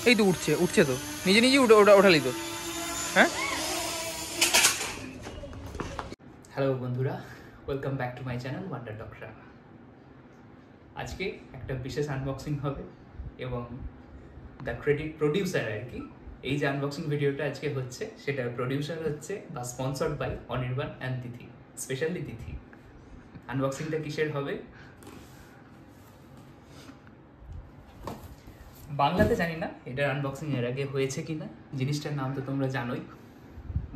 এই তো উঠছে উঠছে তো নিজে নিজে ওঠালি তো। হ্যাঁ হ্যালো বন্ধুরা, welcome back to my channel wonder doctor. আজকে একটা বিশেষ আনবক্সিং হবে এবং দ্য ক্রেডিট প্রডিউসার আর কি, এই যে আনবক্সিং ভিডিওটা আজকে হচ্ছে সেটার প্রডিউসার হচ্ছে বা sponsored by Anirban and Tithi, specially Tithi. আনবক্সিংটা কিসের হবে বাংলাতে জানি না, এটার আনবক্সিং এর আগে হয়েছে কিনা। জিনিসটার নাম তো তোমরা জানোই,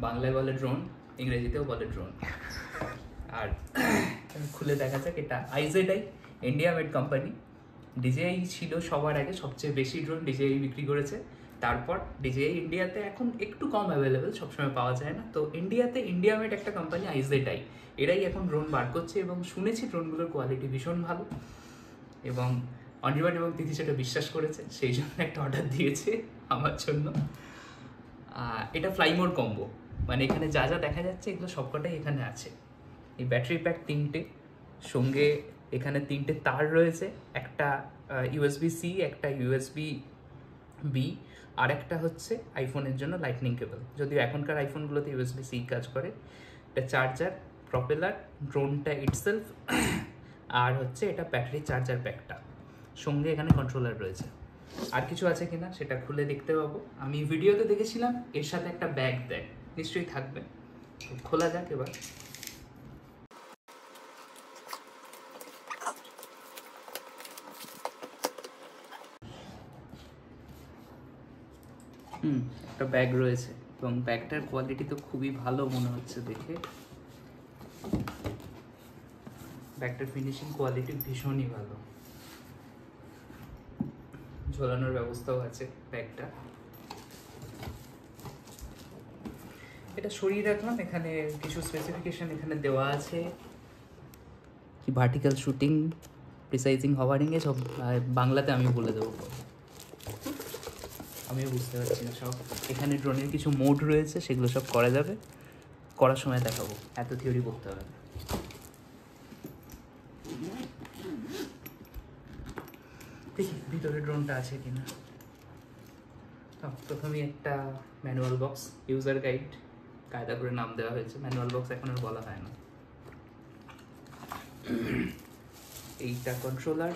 বাংলায় বলে ড্রোন, ইংরেজিতেও বলে ড্রোন। আর খুলে দেখা যাক, এটা আইজেডআই ইন্ডিয়া মেড কোম্পানি। ডিজেআই ছিল সবার আগে, সবচেয়ে বেশি ড্রোন ডিজেআই বিক্রি করেছে। তারপর ডিজেআই ইন্ডিয়াতে এখন একটু কম অ্যাভেলেবেল, সবসময় পাওয়া যায় না। তো ইন্ডিয়াতে ইন্ডিয়া মেড একটা কোম্পানি আইজেডআই, এরাই এখন ড্রোন বার করছে এবং শুনেছি ড্রোনগুলোর কোয়ালিটি ভীষণ ভালো। এবং অনির্বাণ এবং তিথি সেটা বিশ্বাস করেছে, সেই জন্য একটা অর্ডার দিয়েছে আমার জন্য। এটা ফ্লাইমোর কম্বো, মানে এখানে যা যা দেখা যাচ্ছে এগুলো সবকটাই এখানে আছে। এই ব্যাটারি প্যাক 3টে, সঙ্গে এখানে 3টে তার রয়েছে, একটা USB-C, একটা USB-B, আর একটা হচ্ছে আইফোনের জন্য লাইটনিং কেবল। যদিও এখনকার আইফোনগুলোতে USB-C কাজ করে। এটা চার্জার, প্রপেলার, ড্রোনটা ইটসেলফ, আর হচ্ছে এটা ব্যাটারি চার্জার প্যাকটা। সঙ্গে এখানে কন্ট্রোলার রয়েছে। আর কিছু আছে কিনা সেটা খুলে দেখতে পাবো। আমি ভিডিওতে দেখেছিলাম এর সাথে একটা ব্যাগ দেয়, নিশ্চয়ই থাকবে। খোলা যাক এবার। একটা ব্যাগ রয়েছে এবং ব্যাগটার কোয়ালিটি তো খুবই ভালো মনে হচ্ছে দেখে। ব্যাগটার ফিনিশিং কোয়ালিটি ভীষণই ভালো, ঝোলানোর ব্যবস্থাও আছে ব্যাগটা। এটা সরিয়ে রাখলাম, এখানে কিছু স্পেসিফিকেশন এখানে দেওয়া আছে, কি ভার্টিক্যাল শুটিং, প্রিসাইজিং, হভারিংয়ে সব বাংলাতে আমি বলে দেবো, আমিও বুঝতে পারছি না সব। এখানে ড্রোনের কিছু মোড রয়েছে, সেগুলো সব করা যাবে, করার সময় দেখাবো, এত থিওরি করতে হবে না। দেখি ভিতরে ড্রোনটা আছে কিনা। প্রথমেই একটা ম্যানুয়াল বক্স, ইউজার গাইড, কায়দা করে নাম দেওয়া হয়েছে। ম্যানুয়াল বক্স এখন আর বলা হয় না। এইটা কন্ট্রোলার,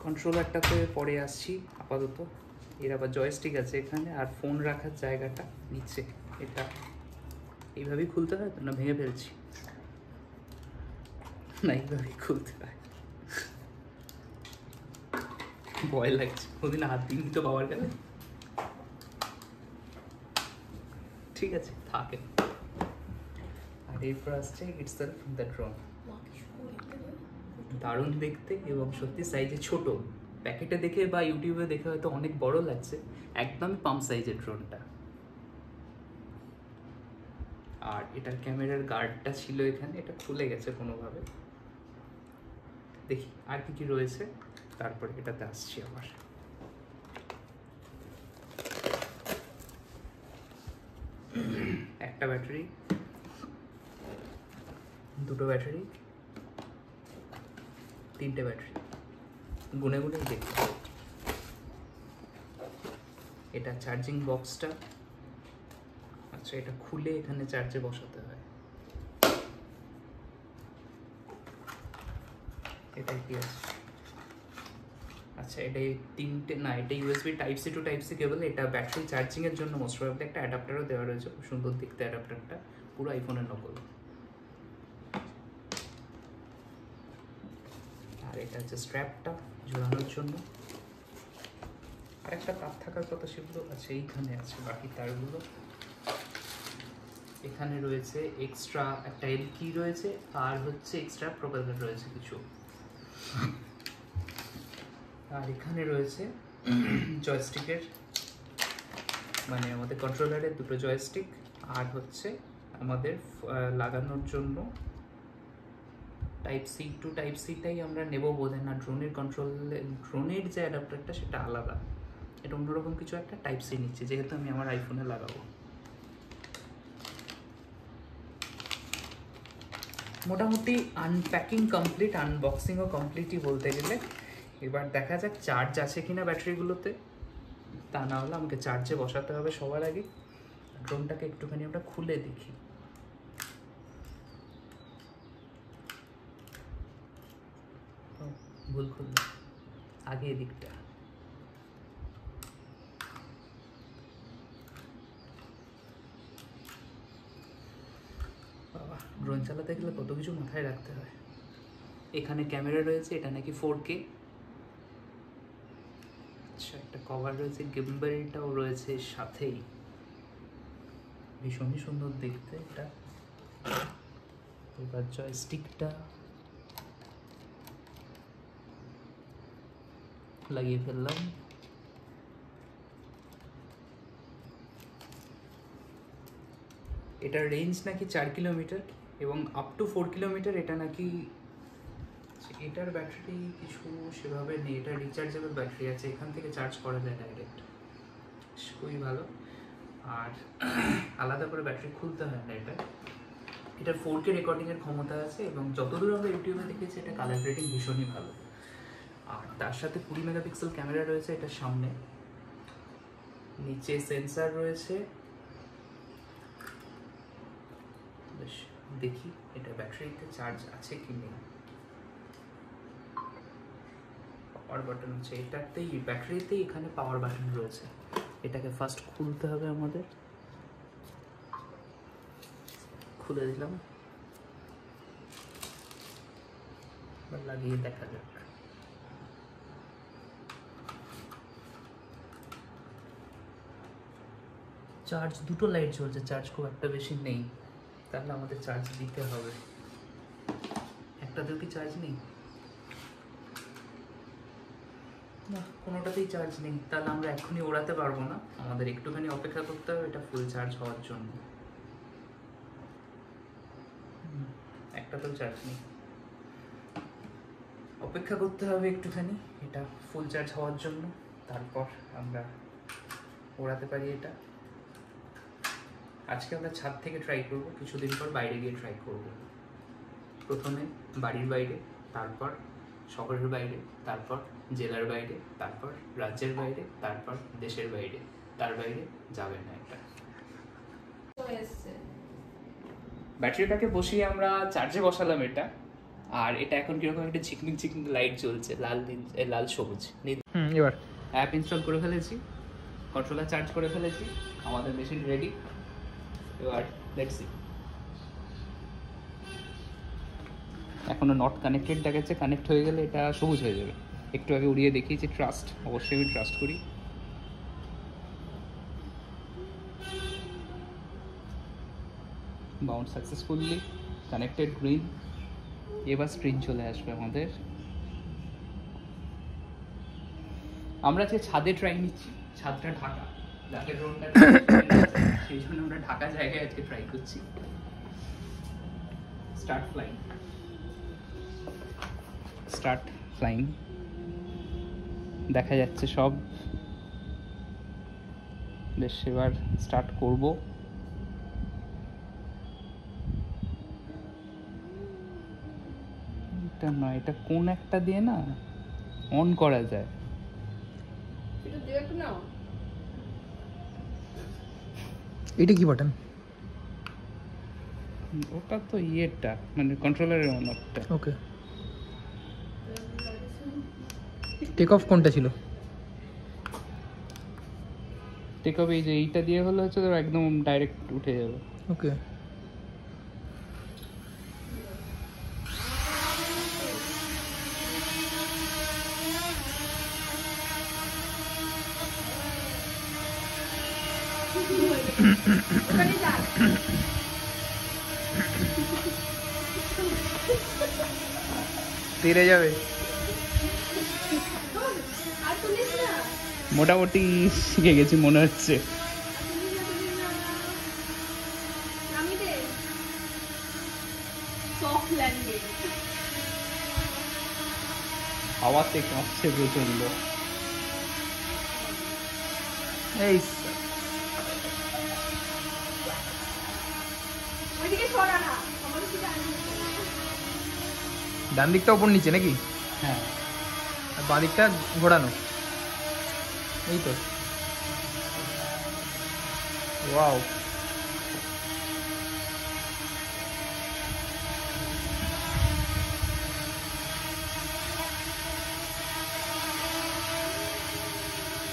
কন্ট্রোলারটাতে পরে আসছি আপাতত। এর আবার জয়স্টিক আছে এখানে, আর ফোন রাখার জায়গাটা নিচে। এটা এইভাবেই খুলতে হয় তো, না ভেঙে ফেলছি? না, এইভাবেই খুলতে হয়। ভয় লাগছে, ওদিন হাত দিন তো বাবার গেলে। ঠিক আছে, থাকে। আর এরপর আসছে ইটসেলফ দ্য ড্রোন। দারুণ দেখতে এবং সত্যি সাইজে ছোট। প্যাকেটে দেখে বা ইউটিউবে দেখে হয়তো অনেক বড় লাগছে, একদমই পাম্প সাইজের ড্রোনটা। আর এটার ক্যামেরার গার্ডটা ছিল এখানে, এটা খুলে গেছে কোনোভাবে। দেখি আর কি কি রয়েছে, তারপর এটাতে আসছি আবার। একটা ব্যাটারি, দুটো ব্যাটারি, 3টে ব্যাটারি, গুনে গুনেই দেখতে। এটা চার্জিং বক্সটা। আচ্ছা, এটা খুলে এখানে চার্জে বসাতে হয়। এটা কি আছে? আচ্ছা, এটা 3টে না, এটা USB Type-C to Type-C কেবল। এটা ব্যাটারি চার্জিং এর জন্য মোস্ট প্রবাবলি একটা অ্যাডাপ্টারও দেওয়া রয়েছে, খুব সুন্দর দেখতে অ্যাডাপ্টারটা, পুরো আইফোনের নকল। আর এটা হচ্ছে স্ট্র্যাপটা ঝোলানোর জন্য। আর একটা তার থাকার কথা, সেগুলো আছে এইখানে আছে, বাকি তারগুলো। এখানে রয়েছে এক্সট্রা একটা এল কি রয়েছে, আর হচ্ছে এক্সট্রা প্রপেলার রয়েছে কিছু। আর এখানে রয়েছে জয়স্টিকের, মানে আমাদের কন্ট্রোলারের দুটো জয়স্টিক, আর হচ্ছে আমাদের লাগানোর জন্য Type-C to Type-Cটাই আমরা নেব বোধহয় না। ড্রোনের ড্রোনের যে অ্যাডাপ্টারটা সেটা আলাদা, এটা অন্যরকম কিছু একটা Type-C নিচ্ছে, যেহেতু আমি আমার আইফোনে লাগাবো। মোটামুটি আনপ্যাকিং কমপ্লিট, আনবক্সিংও কমপ্লিটই বলতে গেলে। এবার দেখা যাক চার্জ আছে কিনা ব্যাটারিগুলোতে, তা না হলে আমাকে চার্জে বসাতে হবে সবার আগে। ড্রোনটাকে একটুখানি আমরা খুলে দেখি। ভুল খুললাম, আগে এদিকটা। বাবা, ড্রোন চালাতে গেলে কত কিছু মাথায় রাখতে হয়। এখানে ক্যামেরা রয়েছে, এটা নাকি 4K। আচ্ছা, একটা কভার রয়েছে, গিম্বলটাও রয়েছে সাথেই, ভীষণই সুন্দর দেখতে এটা। এবার জয়স্টিকটা লাগিয়ে ফেললাম। এটার রেঞ্জ নাকি 4 কিলোমিটার এবং আপ টু 4 কিলোমিটার। এটা নাকি, এটার ব্যাটারি কিছু সেভাবে নেই, এটা রিচার্জেবল ব্যাটারি আছে, এখান থেকে চার্জ করা যায় ডাইরেক্ট, খুবই ভালো। আর আলাদা করে ব্যাটারি খুলতে হয় না। এটার 4K রেকর্ডিংয়ের ক্ষমতা আছে এবং যতদূর আমরা ইউটিউবে দেখেছি এটা কালার গ্রেডিং ভীষণই ভালো। আর তার সাথে 20 মেগাপিক্সেল ক্যামেরা রয়েছে এটার সামনে, নিচে সেন্সার রয়েছে। বেশ, দেখি এটা ব্যাটারিতে চার্জ আছে কি নেই। পাওয়ার বাটন আছে এটাতেই, ব্যাটারিতেই এখানে পাওয়ার বাটন রয়েছে। এটাকে ফার্স্ট খুলতে হবে আমাদের, খুলে দিলাম। এবার লাগিয়ে দেখা যাক। চার্জ, দুটো লাইট জ্বলছে, চার্জ খুব একটা বেশি নেই, তাহলে আমাদের চার্জ দিতে হবে। একটাতেও কি চার্জ নেই? না, কোনোটাতেই চার্জ নেই, তাহলে আমরা এক্ষুনি ওড়াতে পারবো না, আমাদের একটুখানি অপেক্ষা করতে হবে এটা ফুল চার্জ হওয়ার জন্য। একটাতেও চার্জ নেই, অপেক্ষা করতে হবে একটুখানি এটা ফুল চার্জ হওয়ার জন্য, তারপর আমরা ওড়াতে পারি এটা। আজকে আমরা ছাদ থেকে ট্রাই করব, কিছুদিন পর বাইরে গিয়ে ট্রাই করব। প্রথমে বাড়ির বাইরে, তারপর শহরের বাইরে, তারপর জেলার বাইরে, তারপর রাজ্যের বাইরে, তারপর দেশের বাইরে, তার বাইরে যাবে না এটা। ব্যাটারিটাকে বসিয়ে আমরা চার্জে বসালাম এটা, আর এটা এখন কিরকম একটা ঝিকমিক ঝিকমিক লাইট জ্বলছে, লাল সবুজ। এবার অ্যাপ ইনস্টল করে ফেলেছি, কন্ট্রোলার চার্জ করে ফেলেছি, আমাদের মেশিন রেডি। এবার লেটস সি। এখনো নট কানেক্টেড দেখাচ্ছে, কানেক্ট হয়ে গেলে এটা সবুজ হয়ে যাবে। একটু আগে উড়িয়ে দেখিয়েছি, ট্রাস্ট, অবশ্যই আমি ট্রাস্ট করি। Bound successfully, connected, green. এবার স্ক্রিন চলে আসবে আমাদের। আমরা যে ছাদে ট্রাই নিচ্ছি, ছাদটা ঢাকা, যাকে ড্রোনটা সেই জন্য আমরা ঢাকা জায়গায় আজকে ট্রাই করছি। স্টার্ট ফ্লাইং, স্টার্ট ফ্লাইং দেখা যাচ্ছে সব। বেশ, এবার স্টার্ট করব। এটা নয়, এটা কোন একটা দিয়ে না অন করা যায়। এটা কি বাটন? ওটা তো ইয়েটা, মানে কন্ট্রোলারের অন অফটা। ওকে, টেক অফ কোনটা ছিল? টেক অফ এই যে এইটা দিয়ে হলে হচ্ছে তো একদম ডাইরেক্ট উঠে যাবে। ওকে, তেরে যাবে। মোটামুটি শিখে গেছি মনে হচ্ছে। হাওয়াতে কাঁপছে প্রচন্ড। এই ডান দিকটা ওপর নিচে নাকি? হ্যাঁ, বাদিকটা ঘোরানো, এই তো। ওয়াও,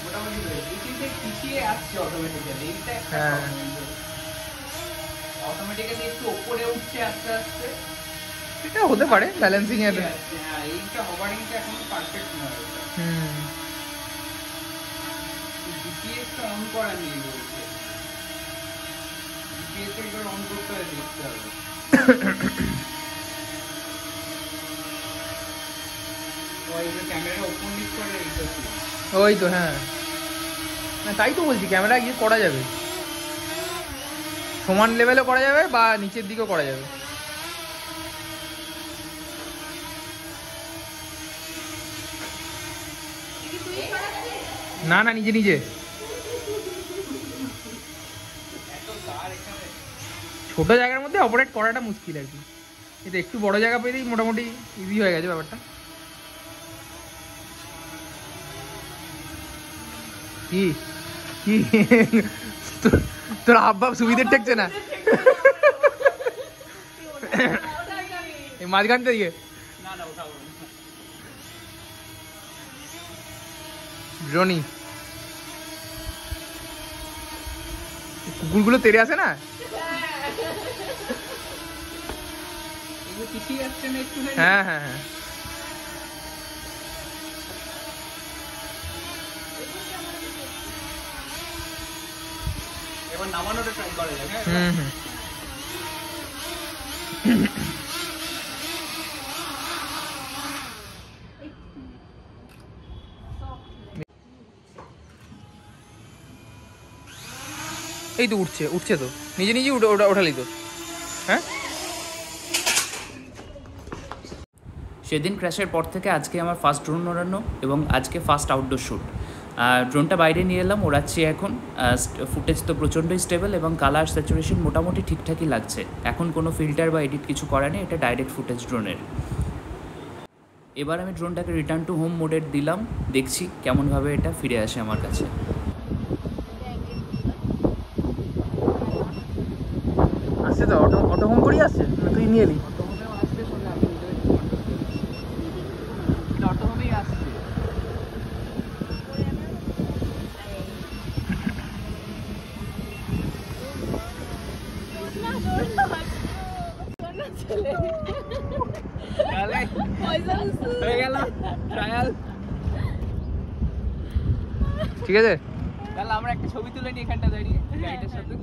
মোটামুটি পিছিয়ে আসছে অটোমেটিক্যালি, এইটা হ্যাঁ অটোমেটিক্যালি একটু ওপরে উঠছে আস্তে আস্তে। এটা হতে পারে ব্যালেন্সিং এর। হ্যাঁ, এইটা হোভারিংটা এখন পারফেক্ট নয়। জিপিএসটা অন করা নেই বলছে, জিপিএস একবার অন করতে হবে, দেখতে হবে। ওই যে ক্যামেরা ওপেন নিচ করে এইটা ছিল। ওই তো হ্যাঁ, তাই তো বলছি, ক্যামেরা গিয়ে করা যাবে, সমান লেভেলও করা যাবে বা নিচের দিকেও করা যাবে। না না, নিজে নিজে। ছোট জায়গার মধ্যে অপারেট করাটা মুশকিল আর কি, এটা একটু বড় জায়গা পেলেই মোটামুটি ইজি হয়ে গেছে ব্যাপারটা। কি কি তোর আব্বা সুবিধের ঠেকছে না এই মাঝখানটা দিকে। না না, ওঠাবো রনি, কুকুরগুলো তেড়ে আসে না? এগুলো পিছিয়ে আসছে না একটু? হ্যাঁ হ্যাঁ হ্যাঁ, এবার নামানোটা ট্রাই করা যায়। হ্যাঁ, হুম হুম। এই তো উঠছে, উঠছে তো নিজে নিজে, ওঠালি তো। হ্যাঁ, সেদিন ক্র্যাশের পর থেকে আজকে আমার ফার্স্ট ড্রোন ওড়ানো এবং আজকে ফার্স্ট আউটডোর শ্যুট। ড্রোনটা বাইরে নিয়ে এলাম, ওড়াচ্ছি এখন। ফুটেজ তো প্রচণ্ডই স্টেবল এবং কালার স্যাচুরেশন মোটামুটি ঠিকঠাকই লাগছে। এখন কোনো ফিল্টার বা এডিট কিছু করা নেই, এটা ডাইরেক্ট ফুটেজ ড্রোনের। এবার আমি ড্রোনটাকে রিটার্ন টু হোম মোডে দিলাম, দেখছি কেমনভাবে এটা ফিরে আসে আমার কাছে। আসছে তো, অটো হোম করেই আসছে, তুই নিয়ে এলি। ঠিক আছে, তাহলে আমরা একটা ছবি তুলে নিই এখানটা দাঁড়িয়ে গাড়িটার সাথে।